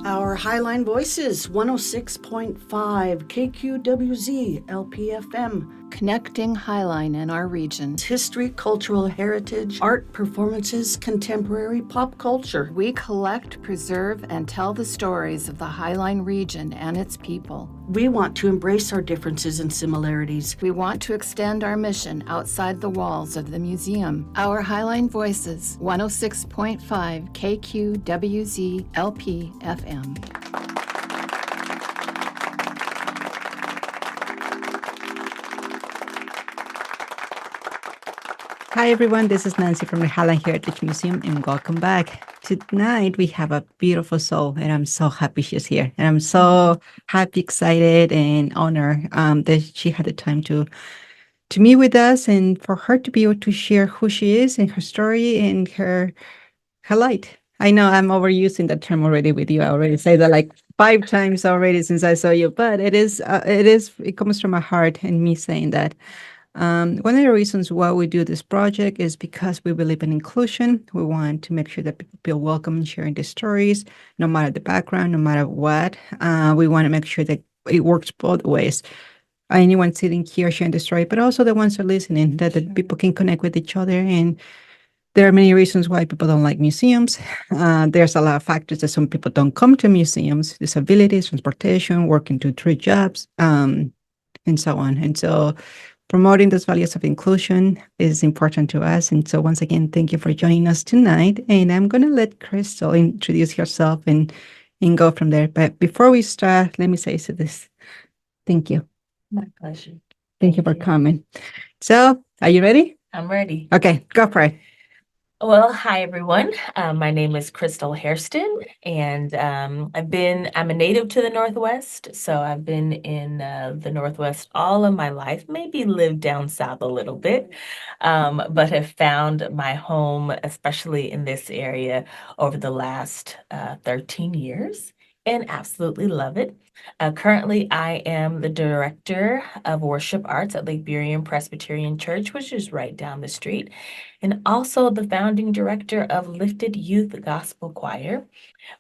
Our Highline Voices, 106.5 KQWZ LPFM. Connecting Highline and our region. History, cultural heritage, art, performances, contemporary pop culture. We collect, preserve, and tell the stories of the Highline region and its people. We want to embrace our differences and similarities. We want to extend our mission outside the walls of the museum. Our Highline Voices, 106.5 KQWZ LPFM. Hi everyone, this is Nancy from the Highline Heritage Museum and welcome back. Tonight we have a beautiful soul and I'm so happy she's here. And I'm so happy, excited, and honored that she had the time to meet with us and for her to be able to share who she is and her story and her light. I know I'm overusing that term already with you. I already say that like 5 times already since I saw you, but it comes from my heart and me saying that. One of the reasons why we do this project is because we believe in inclusion. We want to make sure that people feel welcome in sharing their stories, no matter the background, no matter what. We want to make sure that it works both ways. Anyone sitting here sharing the story, but also the ones who are listening, that people can connect with each other. And there are many reasons why people don't like museums. There's a lot of factors that some people don't come to museums: disabilities, transportation, working 2-3 jobs, and so on. And so promoting those values of inclusion is important to us. And so once again, thank you for joining us tonight. And I'm going to let Crystal introduce herself and go from there. But before we start, let me say this. Thank you. My pleasure. Thank you for coming. So are you ready? I'm ready. Okay, go for it. Well, hi everyone. My name is Crystal Hairston, and I'm a native to the Northwest, so I've been in the Northwest all of my life, maybe lived down south a little bit, but have found my home, especially in this area, over the last 13 years, and absolutely love it. Currently, I am the Director of Worship Arts at Lake Burien Presbyterian Church, which is right down the street, and also the founding director of Lifted Youth Gospel Choir,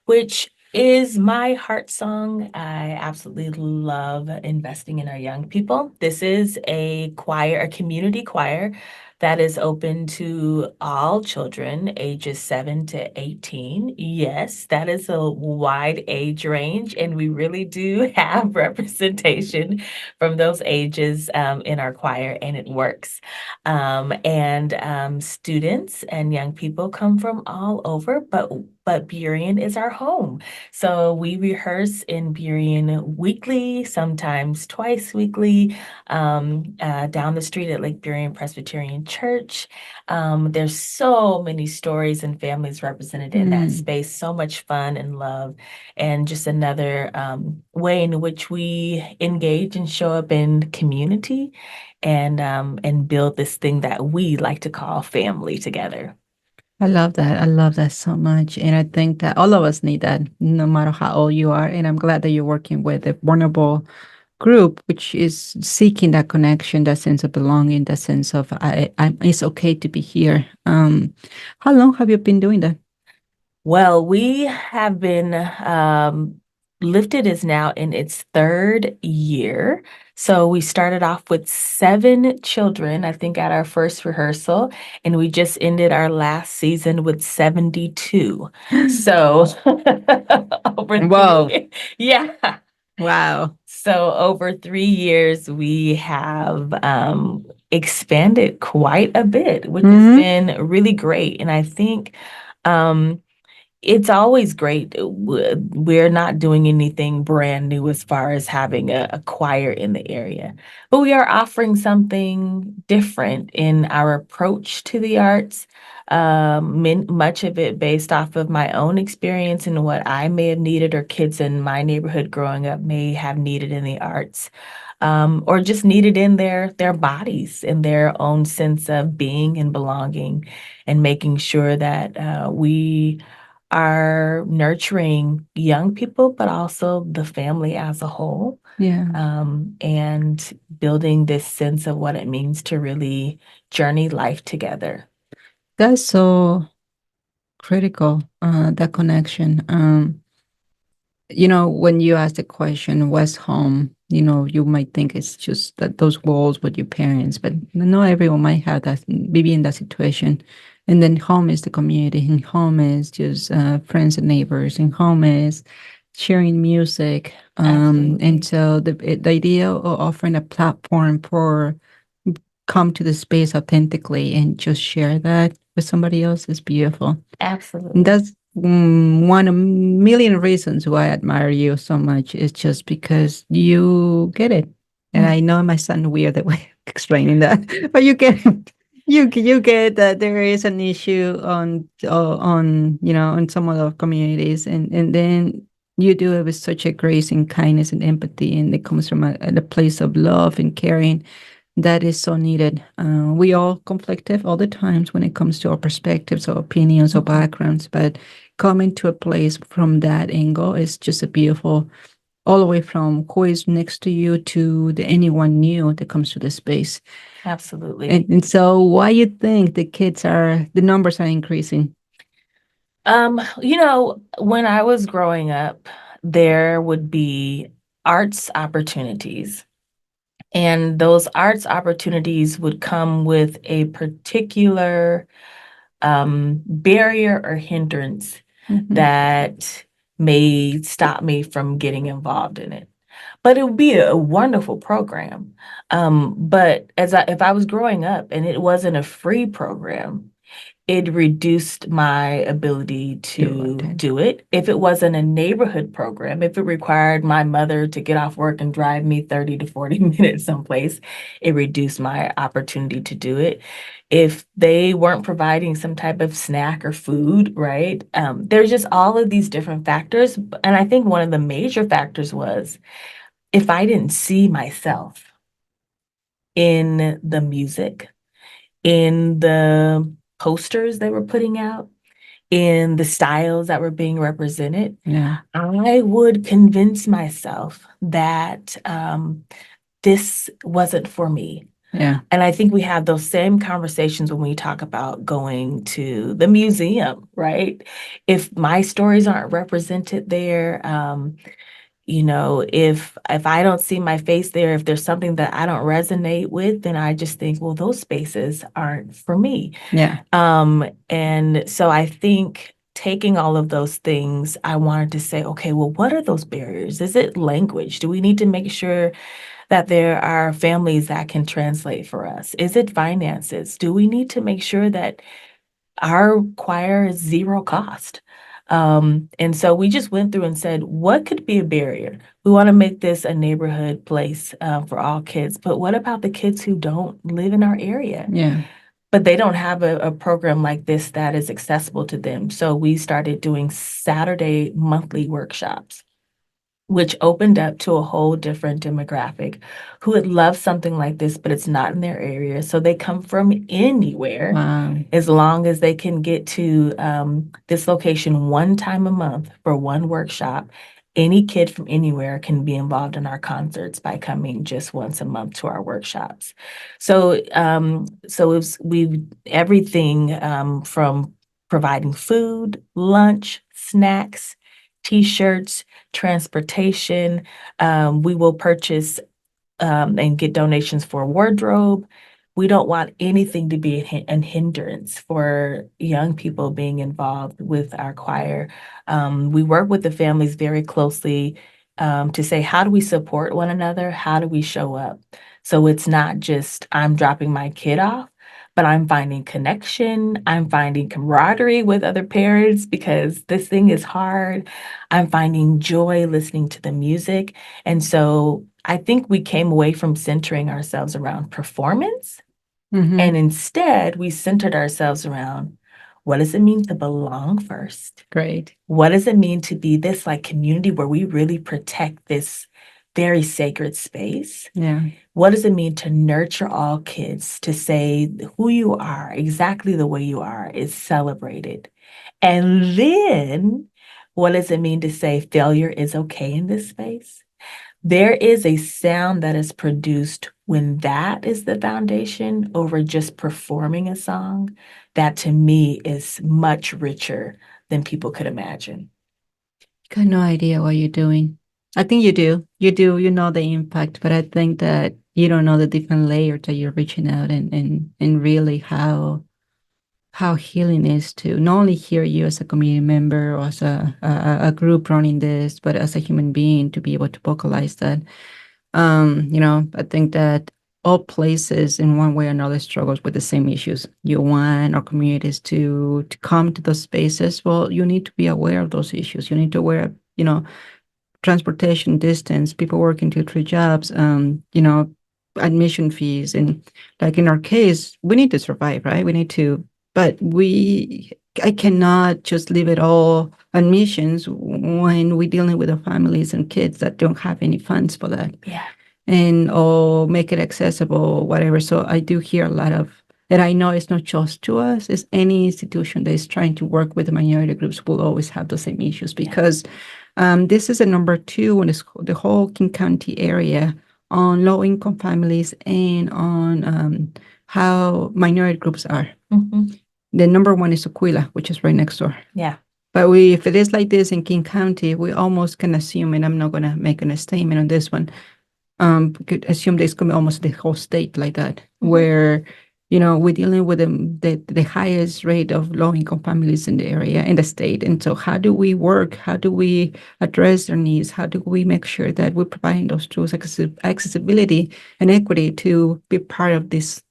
which is my heart song. I absolutely love investing in our young people. This is a choir, a community choir that is open to all children ages 7 to 18. Yes, that is a wide age range, and we really do have representation from those ages in our choir, and it works. Students and young people come from all over, but Burien is our home. So we rehearse in Burien weekly, sometimes twice weekly, down the street at Lake Burien Presbyterian Church. There's so many stories and families represented in that space, so much fun and love, and just another way in which we engage and show up in community and build this thing that we like to call family together. I love that. I love that so much. And I think that all of us need that, no matter how old you are. And I'm glad that you're working with a vulnerable group, which is seeking that connection, that sense of belonging, that sense of it's okay to be here. How long have you been doing that? Well, we have been Lifted is now in its 3rd year. So we started off with 7 children, I think, at our first rehearsal, and we just ended our last season with 72. So over Whoa. yeah. Wow. So over 3 years, we have expanded quite a bit, which has been really great. And I think it's always great. We're not doing anything brand new as far as having a choir in the area, but we are offering something different in our approach to the arts. Much of it based off of my own experience and what I may have needed, or kids in my neighborhood growing up may have needed in the arts, or just needed in their bodies, in their own sense of being and belonging, and making sure that we are nurturing young people, but also the family as a whole. Yeah. And building this sense of what it means to really journey life together. That's so critical, that connection. when you ask the question, what's home? You might think it's just that those walls with your parents, but not everyone might have that, maybe in that situation. And then home is the community, and home is just friends and neighbors, and home is sharing music. Absolutely. And so the idea of offering a platform for come to the space authentically and just share that with somebody else is beautiful. And Absolutely. that's one of million reasons why I admire you so much. Is just because you get it. And I know it might sound weird that way of explaining that, but you get it. You get that there is an issue on on some other communities, and then you do it with such a grace and kindness and empathy, and it comes from a place of love and caring that is so needed. We all conflictive all the times when it comes to our perspectives or opinions or backgrounds, but coming to a place from that angle is just a beautiful, all the way from who is next to you to anyone new that comes to the space. Absolutely. And so why you think the numbers are increasing? When I was growing up, there would be arts opportunities. And those arts opportunities would come with a particular barrier or hindrance that may stop me from getting involved in it. But it would be a wonderful program. But if I was growing up and it wasn't a free program, it reduced my ability to do it. If it wasn't a neighborhood program, if it required my mother to get off work and drive me 30 to 40 minutes someplace, it reduced my opportunity to do it. If they weren't providing some type of snack or food, right? There's just all of these different factors. And I think one of the major factors was if I didn't see myself in the music, in the posters they were putting out, in the styles that were being represented, Yeah. I would convince myself that this wasn't for me. Yeah. And I think we have those same conversations when we talk about going to the museum, right? If my stories aren't represented there, if I don't see my face there, if there's something that I don't resonate with, then I just think, well, those spaces aren't for me. Yeah. And so I think taking all of those things, I wanted to say, okay, well, what are those barriers? Is it language? Do we need to make sure that there are families that can translate for us? Is it finances? Do we need to make sure that our choir is zero cost? And so we just went through and said, what could be a barrier? We want to make this a neighborhood place for all kids, but what about the kids who don't live in our area? Yeah. But they don't have a program like this that is accessible to them. So we started doing Saturday monthly workshops, which opened up to a whole different demographic who would love something like this, but it's not in their area. So they come from anywhere. Wow. As long as they can get to this location one time a month for one workshop. Any kid from anywhere can be involved in our concerts by coming just once a month to our workshops. So we everything from providing food, lunch, snacks, t-shirts, transportation. We will purchase and get donations for wardrobe. We don't want anything to be a hindrance for young people being involved with our choir. We work with the families very closely to say, how do we support one another? How do we show up? So it's not just I'm dropping my kid off, but I'm finding connection. I'm finding camaraderie with other parents because this thing is hard. I'm finding joy listening to the music. And so I think we came away from centering ourselves around performance, and instead we centered ourselves around what does it mean to belong first? Great. What does it mean to be this like community where we really protect this very sacred space? Yeah. What does it mean to nurture all kids, to say who you are, exactly the way you are, is celebrated? And then what does it mean to say failure is okay in this space? There is a sound that is produced when that is the foundation over just performing a song that to me is much richer than people could imagine. Got no idea what you're doing. I think you do. You know the impact, but I think that you don't know the different layers that you're reaching out and really how healing is to not only hear you as a community member or as a group running this, but as a human being to be able to vocalize that. I think that all places in one way or another struggles with the same issues. You want our communities to come to those spaces. Well, you need to be aware of those issues. You need to aware of, transportation distance, people working 2, 3 jobs, admission fees. And like in our case, we need to survive, right? We need to, but I cannot just leave it all admissions when we're dealing with the families and kids that don't have any funds for that. Yeah. And or make it accessible, whatever. So I do hear a lot of that. I know it's not just to us, it's any institution that is trying to work with the minority groups will always have the same issues because this is a number 2 in the whole King County area on low-income families and on how minority groups are. Mm-hmm. The number 1 is Aquila, which is right next door. Yeah. But if it is like this in King County, we almost can assume, and I'm not going to make a statement on this one, we could assume there's going to be almost the whole state like that, where, we're dealing with the highest rate of low-income families in the area, in the state. And so how do we work? How do we address their needs? How do we make sure that we're providing those tools, accessibility and equity to be part of this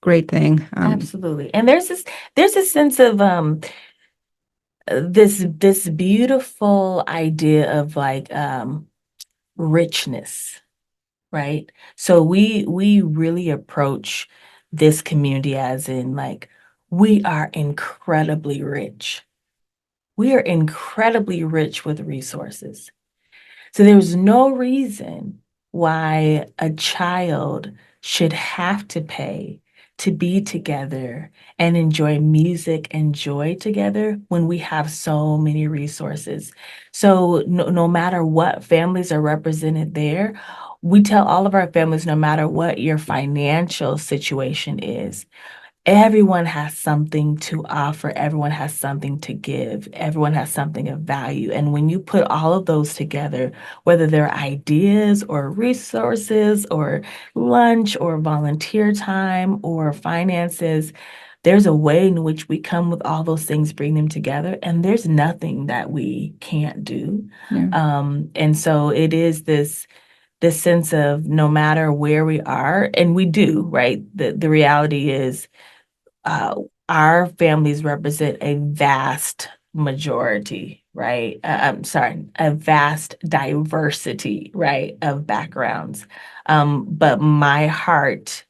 great thing? Absolutely. And there's a sense of this beautiful idea of like richness, right? So we really approach this community as in like we are incredibly rich. We are incredibly rich with resources. So there's no reason why a child should have to pay to be together and enjoy music and joy together when we have so many resources. So no matter what families are represented there, we tell all of our families, no matter what your financial situation is, everyone has something to offer. Everyone has something to give. Everyone has something of value. And when you put all of those together, whether they're ideas or resources or lunch or volunteer time or finances, there's a way in which we come with all those things, bring them together, and there's nothing that we can't do. Yeah. And so it is this sense of no matter where we are, and we do, right? The reality is our families represent a vast majority, right? I'm sorry, a vast diversity, right, of backgrounds. But my heart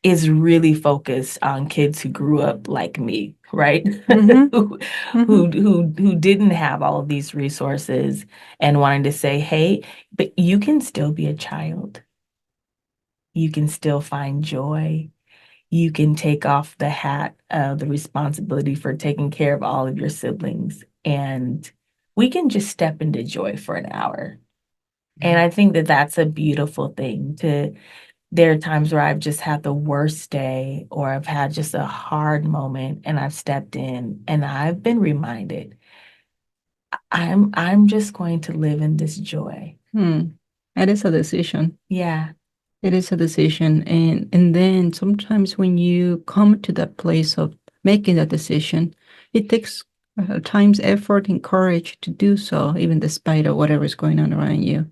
is really focused on kids who grew up like me, right? who, who didn't have all of these resources and wanting to say, hey, but you can still be a child. You can still find joy. You can take off the hat of the responsibility for taking care of all of your siblings, and we can just step into joy for an hour. And I think that that's a beautiful thing. There are times where I've just had the worst day or I've had just a hard moment and I've stepped in and I've been reminded I'm just going to live in this joy. It is a decision. Yeah. It is a decision. And then sometimes when you come to that place of making that decision, it takes times, effort, and courage to do so, even despite of whatever is going on around you.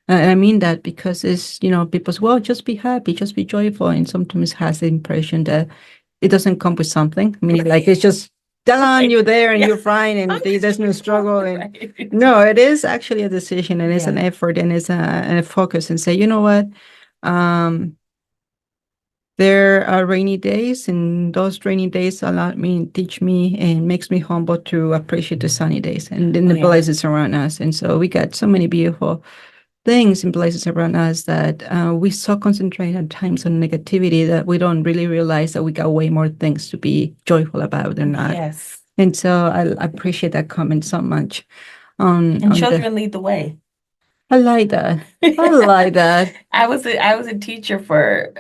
I mean that because it's, people say, well, just be happy, just be joyful. And sometimes has the impression that it doesn't come with something. I mean, like it's just done, you're there and you're fine and there's no struggle. And no, it is actually a decision and it's an effort and it's a focus and say, you know what? There are rainy days, and those rainy days teach me and makes me humble to appreciate the sunny days and then the places around us. And so we got so many beautiful things in places around us that we so concentrate at times on negativity that we don't really realize that we got way more things to be joyful about than not. Yes. And so I appreciate that comment so much. And children lead the way. I like that. I like that. I was a teacher for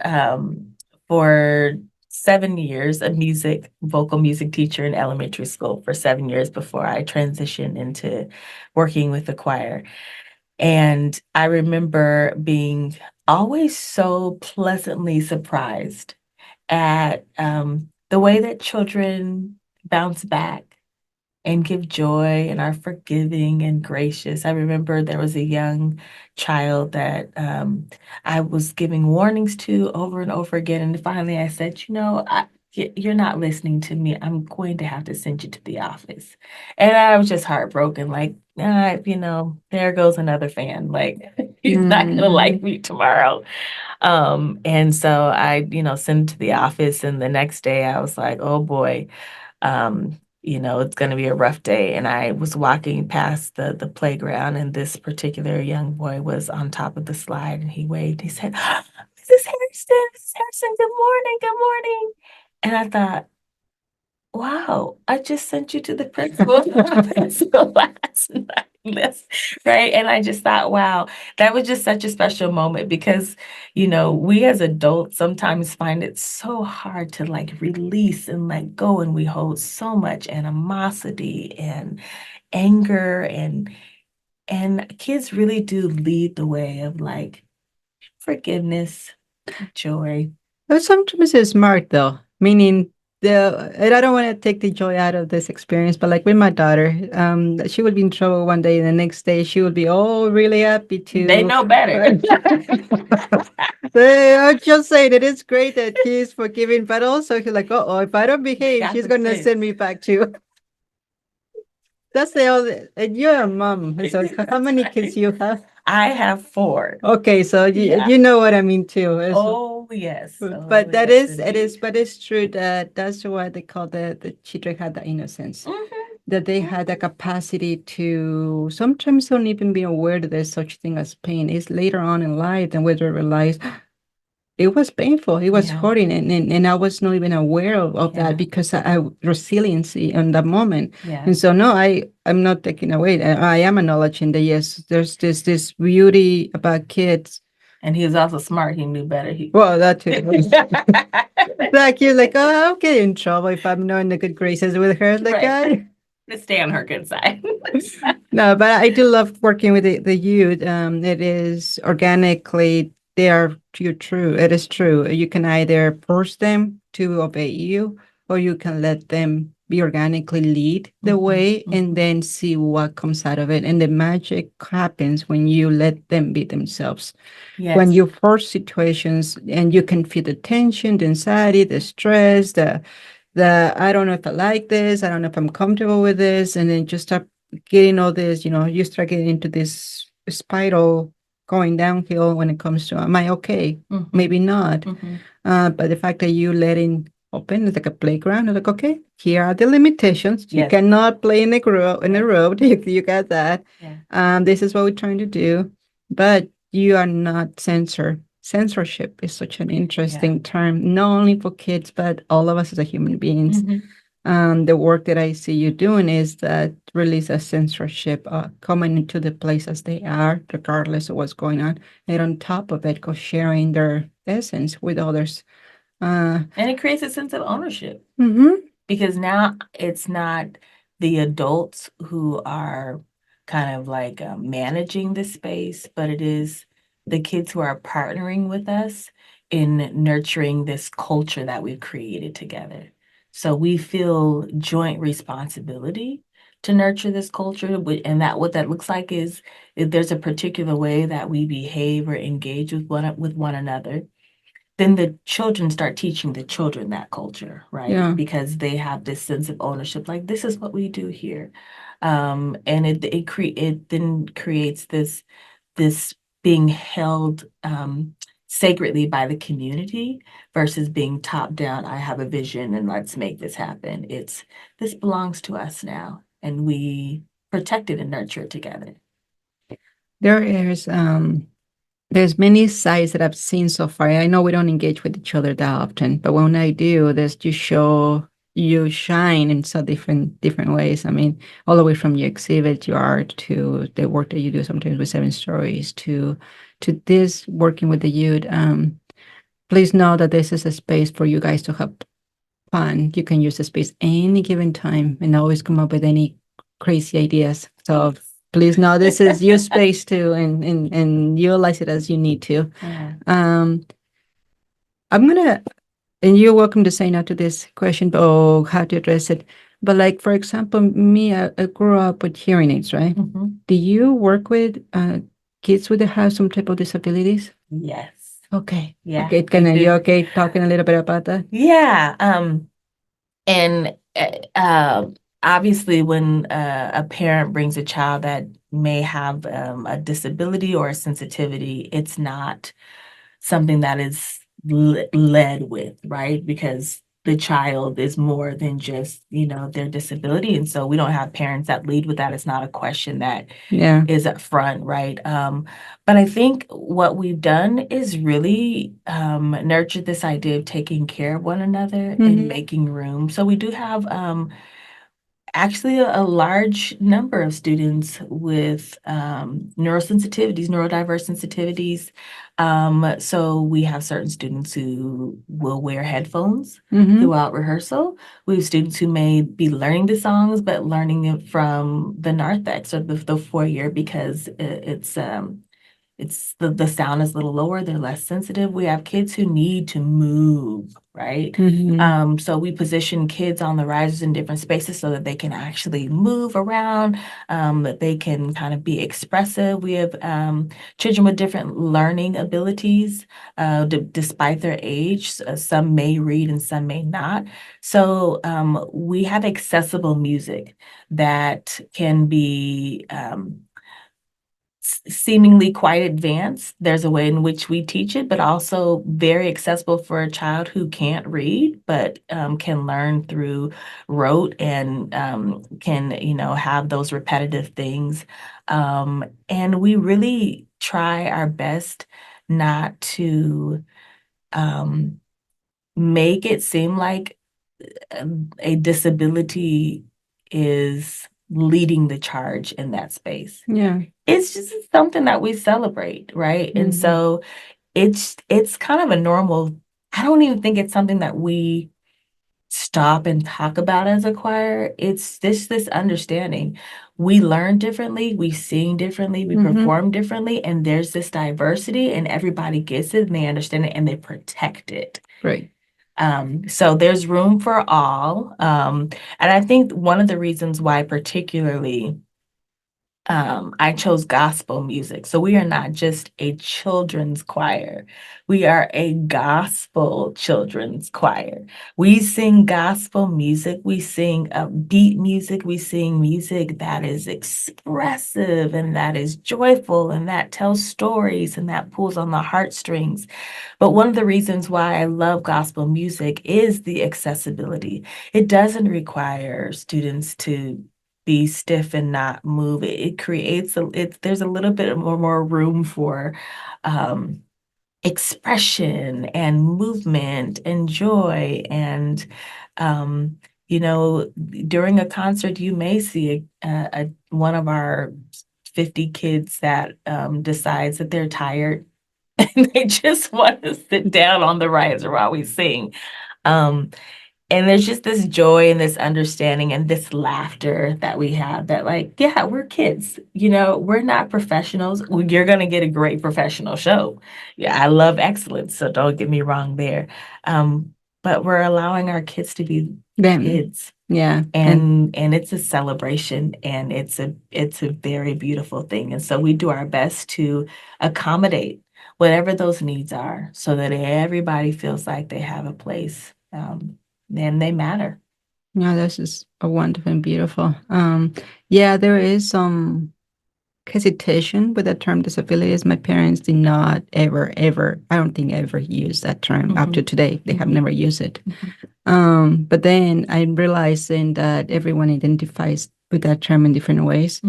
7 years a vocal music teacher in elementary school for 7 years before I transitioned into working with the choir. And I remember being always so pleasantly surprised at the way that children bounce back and give joy and are forgiving and gracious. I remember there was a young child that I was giving warnings to over and over again. And finally I said, you're not listening to me. I'm going to have to send you to the office. And I was just heartbroken, like, there goes another fan. Like, he's not going to like me tomorrow. And so I, sent him to the office. And the next day I was like, oh boy, it's going to be a rough day. And I was walking past the playground, and this particular young boy was on top of the slide, and he waved. He said, Mrs. Hairston, good morning, good morning. And I thought, wow, I just sent you to the principal's office last night. Right. And I just thought, wow, that was just such a special moment because, we as adults sometimes find it so hard to like release and let go. And we hold so much animosity and anger, and kids really do lead the way of like forgiveness, joy. But sometimes it's smart though, meaning and I don't want to take the joy out of this experience, but like with my daughter, she would be in trouble one day, and the next day she would be all really happy to. They know better. I'm just saying it is great that he's forgiving, but also he's like, oh, if I don't behave, she's gonna send me back too. That's the only. And you're a mom, so how many kids you have? I have 4. Okay, so you know what I mean too. Oh yes. But that yes, is but it's true that that's what they call the children had the innocence. That they had the capacity to sometimes don't even be aware that there's such thing as pain. It's later on in life and whether realize it was painful, it was hurting, and I was not even aware of that because I resiliency in that moment. And so no, I'm not taking away. I am acknowledging that yes, there's this beauty about kids. And he was also smart. He knew better. Well, that too. Like you're like, oh, I'll get in trouble if I'm not in the good graces with her. Like, Let's stay on her good side. No, but I do love working with the youth. It is organically, you're true. It is true. You can either force them to obey you, or you can let them be organically lead the way and then see what comes out of it. And the magic happens when you let them be themselves. Yes. When you force situations and you can feel the tension, the anxiety, the stress, the I don't know if I like this, I don't know if I'm comfortable with this, and then just start getting all this, you start getting into this spiral going downhill when it comes to, am I okay? Maybe not. But the fact that you letting open, it's like a playground, you're like, okay, here are the limitations. Yes. You cannot play in the road. You got that. Yeah. This is what we're trying to do, but you are not censored. Censorship is such an interesting term, not only for kids, but all of us as a human beings. The work that I see you doing is that release a censorship coming into the places they are, regardless of what's going on. And on top of it, go sharing their essence with others. And it creates a sense of ownership. Because now it's not the adults who are kind of like managing the space, but it is the kids who are partnering with us in nurturing this culture that we've created together. So we feel joint responsibility to nurture this culture, and that what that looks like is if there's a particular way that we behave or engage with one another, then the children start teaching the children that culture, right? Yeah. Because they have this sense of ownership, like this is what we do here, and it then creates this being held sacredly by the community versus being top down. I have a vision and let's make this happen. This belongs to us now, and we protect it and nurture it together. There's many sides that I've seen so far. I know we don't engage with each other that often, but when I do, you shine in so different ways. I mean, all the way from your exhibit, your art, to the work that you do sometimes with 7 Stories, to this working with the youth. please know that this is a space for you guys to have fun. You can use the space any given time and always come up with any crazy ideas. So please know this is your space too, and utilize it as you need to. Yeah. I'm gonna, and you're welcome to say no to this question or how to address it. But like, for example, me, I grew up with hearing aids, right? Mhm. Do you work with kids who have some type of disabilities? Yes. Okay. Yeah, Okay. we You do. okay talking a little bit about that? Yeah. And obviously, when a parent brings a child that may have a disability or a sensitivity, it's not something that is led with, right? Because the child is more than just, their disability. And so we don't have parents that lead with that. It's not a question that Yeah. is up front, right? But I think what we've done is really nurtured this idea of taking care of one another and making room. So we do have actually a large number of students with neurosensitivities, neurodiverse sensitivities. So we have certain students who will wear headphones throughout rehearsal. We have students who may be learning the songs, but learning it from the narthex or the foyer because it's the sound is a little lower, they're less sensitive. We have kids who need to move, right? So we position kids on the risers in different spaces so that they can actually move around, that they can kind of be expressive. We have children with different learning abilities, despite their age. Some may read and some may not. So we have accessible music that can be seemingly quite advanced. There's a way in which we teach it, but also very accessible for a child who can't read, but can learn through rote and can, have those repetitive things. And we really try our best not to make it seem like a disability is leading the charge in that space. Yeah. It's just something that we celebrate, right? And so it's kind of a normal, I don't even think it's something that we stop and talk about as a choir. It's this understanding. We learn differently, we sing differently, we perform differently, and there's this diversity, and everybody gets it and they understand it and they protect it. Right. So there's room for all. And I think one of the reasons why particularly I chose gospel music. So we are not just a children's choir. We are a gospel children's choir. We sing gospel music. We sing beat music. We sing music that is expressive and that is joyful and that tells stories and that pulls on the heartstrings. But one of the reasons why I love gospel music is the accessibility. It doesn't require students to be stiff and not move. It creates there's a little bit more room for expression and movement and joy. And during a concert, you may see one of our 50 kids that decides that they're tired and they just want to sit down on the riser while we sing. And there's just this joy and this understanding and this laughter that we have that, like, yeah, we're kids. We're not professionals. You're going to get a great professional show. Yeah, I love excellence, so don't get me wrong there. But we're allowing our kids to be Them. kids. Yeah. And it's a celebration and it's a very beautiful thing. And so we do our best to accommodate whatever those needs are so that everybody feels like they have a place. And they matter. Yeah, this is a wonderful and beautiful. Yeah, there is some hesitation with the term disabilities. My parents did not ever, I don't think ever use that term up to today. They have never used it. But then I'm realizing that everyone identifies with that term in different ways.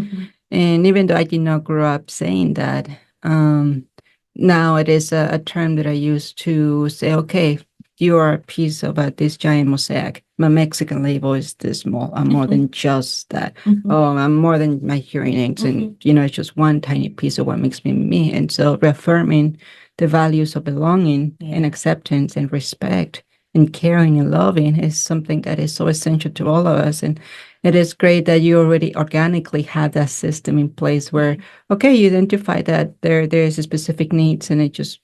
And even though I did not grow up saying that, now it is a term that I use to say, okay, you are a piece of this giant mosaic. My Mexican label is this small. I'm more than just that. Oh, I'm more than my hearing aids. And, it's just one tiny piece of what makes me me. And so reaffirming the values of belonging and acceptance and respect and caring and loving is something that is so essential to all of us. And it is great that you already organically have that system in place where, okay, you identify that there's a specific needs, and it just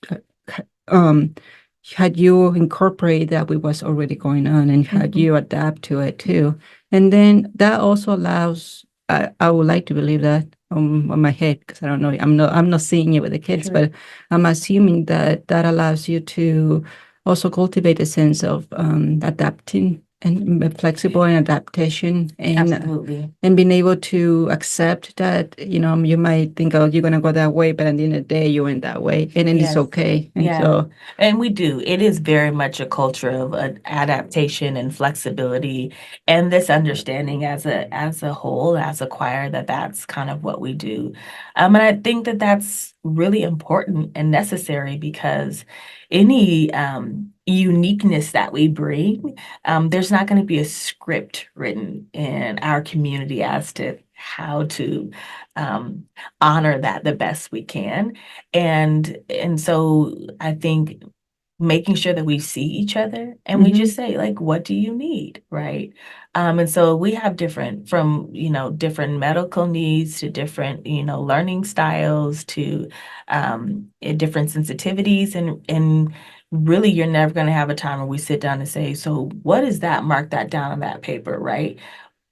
had you incorporate that with what's already going on, and had you adapt to it too. And then that also allows, I would like to believe that on my head, because I don't know, I'm not seeing it with the kids, but I'm assuming that allows you to also cultivate a sense of adapting and flexible in adaptation, and Absolutely. and being able to accept that, you might think, oh, you're going to go that way, but at the end of the day, you went that way, and then it's Yes. okay. And Yeah. so, And we do. It is very much a culture of adaptation and flexibility, and this understanding as a whole, as a choir, that's kind of what we do. And I think that that's really important and necessary, because any uniqueness that we bring, there's not going to be a script written in our community as to how to honor that the best we can. And so I think making sure that we see each other and we just say, like, what do you need, right? And so we have different medical needs to different, learning styles to different sensitivities, and really you're never going to have a time where we sit down and say, so what is that? Mark that down on that paper, right?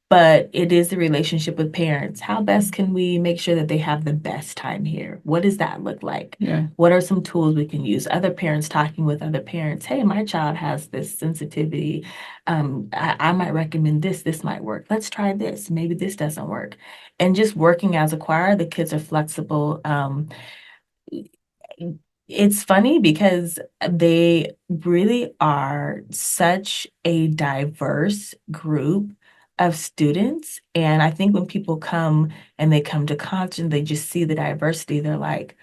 But it is the relationship with parents. How best can we make sure that they have the best time here? What does that look like? yeah. What are some tools we can use? Other parents talking with other parents. Hey, my child has this sensitivity. I might recommend this. This might work. Let's try this. Maybe this doesn't work. And just working as a choir, the kids are flexible. It's funny because they really are such a diverse group of students. And I think when people come and they come to college and they just see the diversity, they're like,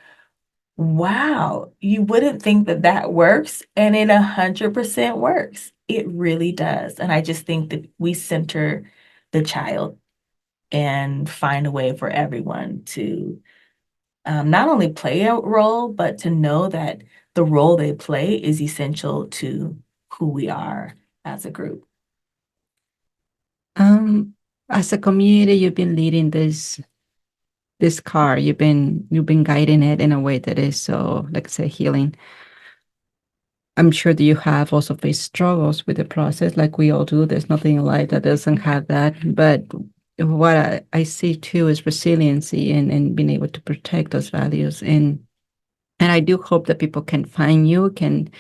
wow, you wouldn't think that that works. And it 100% works. It really does. And I just think that we center the child and find a way for everyone to not only play a role, but to know that the role they play is essential to who we are as a group. As a community, you've been leading this car. You've been guiding it in a way that is so, like I say, healing. I'm sure that you have also faced struggles with the process, like we all do. There's nothing in life that doesn't have that. But what I see too is resiliency and being able to protect those values. And I do hope that people can find you, can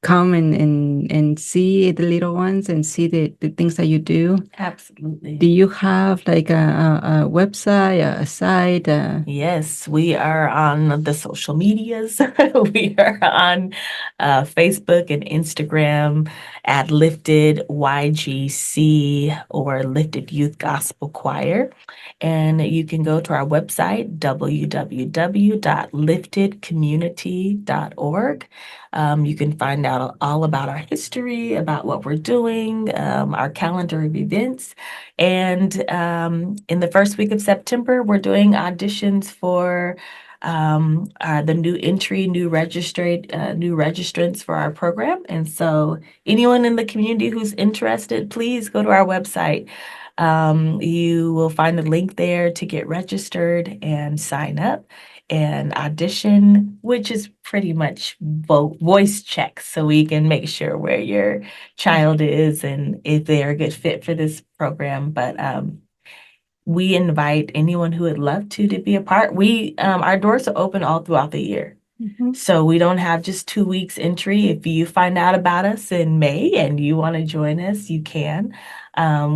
come and see the little ones and see the things that you do. Absolutely. Do you have like a website, a site? Yes, we are on the social medias. We are on Facebook and Instagram at Lifted YGC or Lifted Youth Gospel Choir. And you can go to our website, www.liftedcommunity.org. You can find out all about our history, about what we're doing, our calendar of events. And in the first week of September, we're doing auditions for the new registrants for our program. And so anyone in the community who's interested, please go to our website. You will find a link there to get registered and sign up and audition, which is pretty much voice checks, so we can make sure where your child is and if they are a good fit for this program. But we invite anyone who would love to be a part. Our doors are open all throughout the year. So we don't have just 2 weeks entry. If you find out about us in May and you want to join us, you can.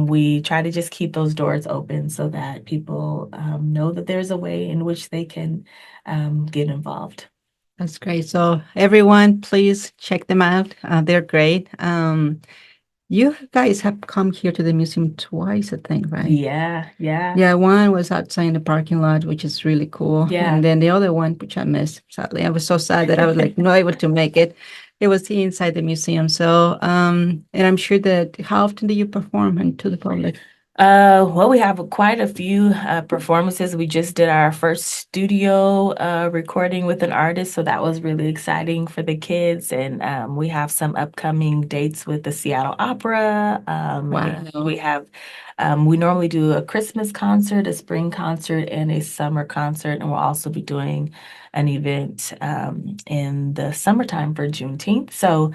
We try to just keep those doors open so that people know that there's a way in which they can get involved. That's great. So everyone, please check them out. They're great. You guys have come here to the museum twice, I think, right? Yeah. Yeah, one was outside in the parking lot, which is really cool. Yeah. And then the other one, which I missed, sadly. I was so sad that I was like not able to make it. It was inside the museum. So, and I'm sure that how often do you perform and to the public? Well, we have quite a few performances. We just did our first studio recording with an artist, so that was really exciting for the kids. And we have some upcoming dates with the Seattle Opera. And Wow. we normally do a Christmas concert, a spring concert, and a summer concert. And we'll also be doing an event in the summertime for Juneteenth. So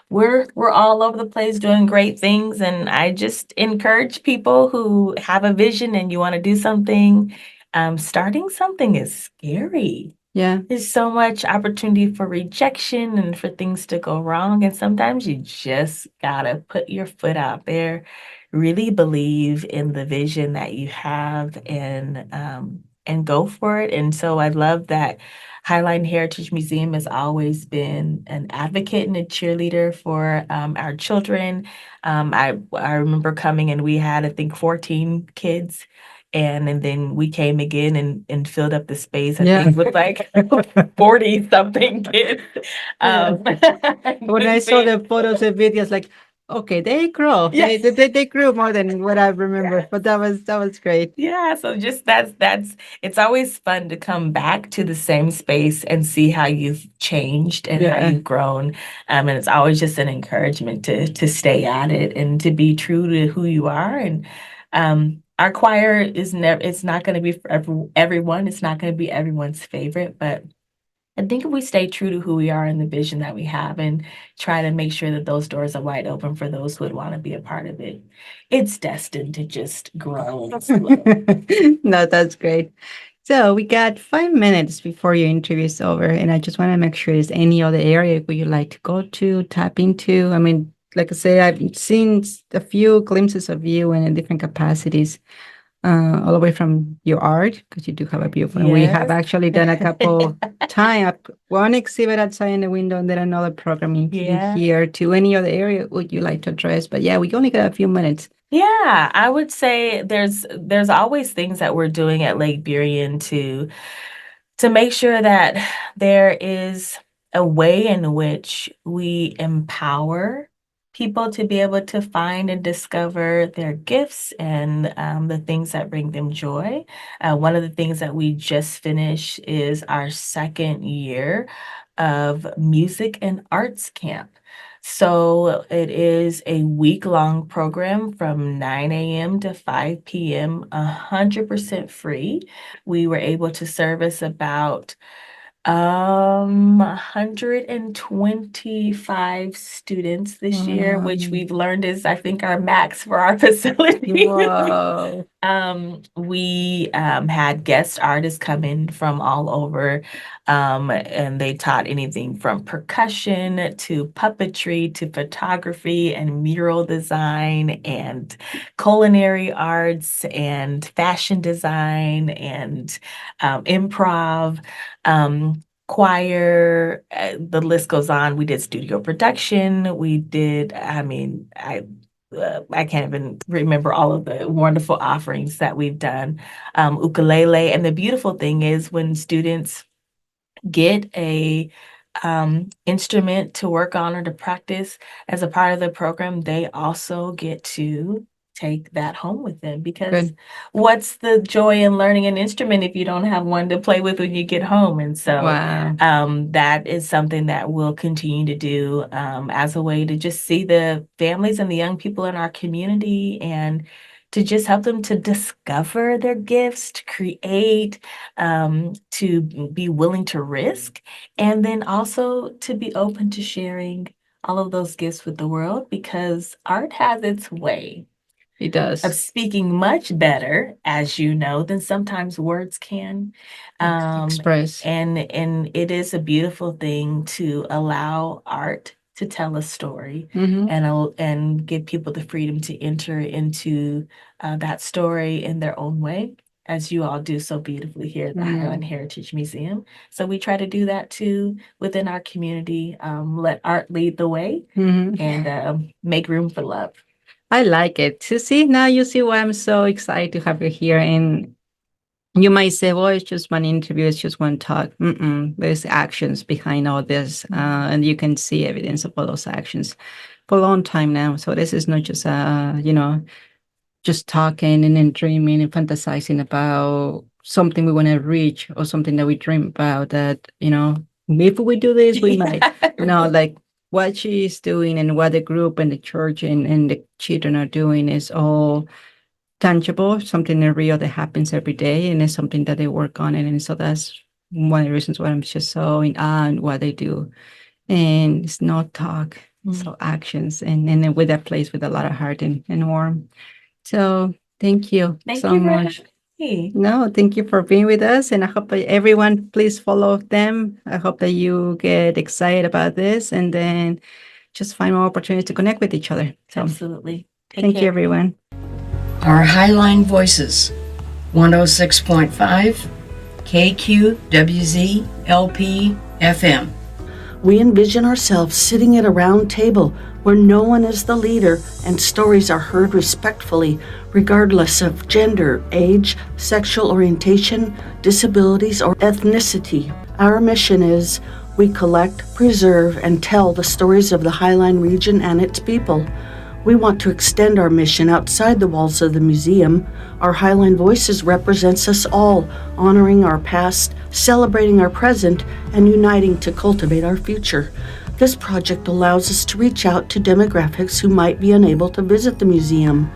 we're all over the place doing great things, and I just encourage people who have a vision and you want to do something. Starting something is scary. Yeah. There's so much opportunity for rejection and for things to go wrong, and sometimes you just gotta put your foot out there, really believe in the vision that you have, and go for it. And so I love that Highline Heritage Museum has always been an advocate and a cheerleader for our children. I remember coming and we had, I think, 14 kids. And then we came again and filled up the space, I Yeah. think, with like 40 something kids. Yeah. When I saw the photos and videos, like, okay, they grow. Yes. They grew more than what I remember. But that was great. Yeah, so just that's it's always fun to come back to the same space and see how you've changed and how Yeah. you've grown. And it's always just an encouragement to stay at it and to be true to who you are. And our choir is never it's not going to be for everyone. It's not going to be everyone's favorite, but I think if we stay true to who we are and the vision that we have and try to make sure that those doors are wide open for those who would want to be a part of it, it's destined to just grow and explode. No, that's great. So we got 5 minutes before your interview is over, and I just want to make sure there's any other area would you like to go to, tap into? I mean, like I say, I've seen a few glimpses of you in different capacities, all the way from your art, because you do have a beautiful. And we have Yes. actually done a couple time one exhibit outside in the window, and then another program in Yeah. here. To any other area would you like to address? But yeah, we only got a few minutes. Yeah, I would say there's always things that we're doing at Lake Burien to make sure that there is a way in which we empower people to be able to find and discover their gifts and the things that bring them joy. One of the things that we just finished is our second year of music and arts camp. So it is a week-long program from 9 a.m. to 5 p.m., 100% free. We were able to service about 125 students this year, which Wow. we've learned is, I think, our max for our facility. Wow. We had guest artists come in from all over, and they taught anything from percussion to puppetry to photography and mural design and culinary arts and fashion design and improv. Choir, the list goes on. We did studio production. We did, I can't even remember all of the wonderful offerings that we've done. Ukulele. And the beautiful thing is when students get a instrument to work on or to practice as a part of the program, they also get to take that home with them because Good. what's the joy in learning an instrument if you don't have one to play with when you get home? And so Wow. that is something that we'll continue to do as a way to just see the families and the young people in our community and to just help them to discover their gifts, to create, to be willing to risk, and then also to be open to sharing all of those gifts with the world because art has its way It of does. speaking much better, as you know, than sometimes words can. Express. And it is a beautiful thing to allow art to tell a story Mm-hmm. and give people the freedom to enter into that story in their own way, as you all do so beautifully here at the Highland Heritage Museum. So we try to do that too within our community. Let art lead the way Mm-hmm. and make room for love. I like it. So see, now you see why I'm so excited to have you here. And You might say, well, it's just one interview, it's just one talk. There's actions behind all this, and you can see evidence of all those actions for a long time now. So this is not just, just talking and then dreaming and fantasizing about something we want to reach or something that we dream about that, if we do this, we might. No, like what she's doing and what the group and the church and the children are doing is all tangible, something real that happens every day, and it's something that they work on. And so that's one of the reasons why I'm just so in awe in what they do. And it's not talk, so actions, and then with that place with a lot of heart and warmth. So thank you so much. No, thank you for being with us. And I hope that everyone, please follow them. I hope that you get excited about this and then just find more opportunities to connect with each other. So Absolutely. thank you, everyone. Our Highline Voices, 106.5 KQWZ LP FM. We envision ourselves sitting at a round table where no one is the leader and stories are heard respectfully, regardless of gender, age, sexual orientation, disabilities, or ethnicity. Our mission is we collect, preserve, and tell the stories of the Highline region and its people. We want to extend our mission outside the walls of the museum. Our Highline Voices represents us all, honoring our past, celebrating our present, and uniting to cultivate our future. This project allows us to reach out to demographics who might be unable to visit the museum.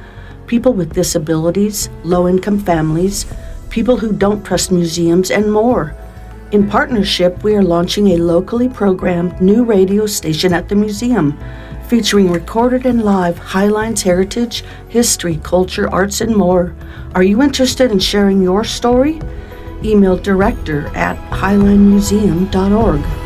People with disabilities, low-income families, people who don't trust museums, and more. In partnership, we are launching a locally programmed new radio station at the museum, featuring recorded and live Highline's heritage, history, culture, arts, and more. Are you interested in sharing your story? Email director@highlinemuseum.org.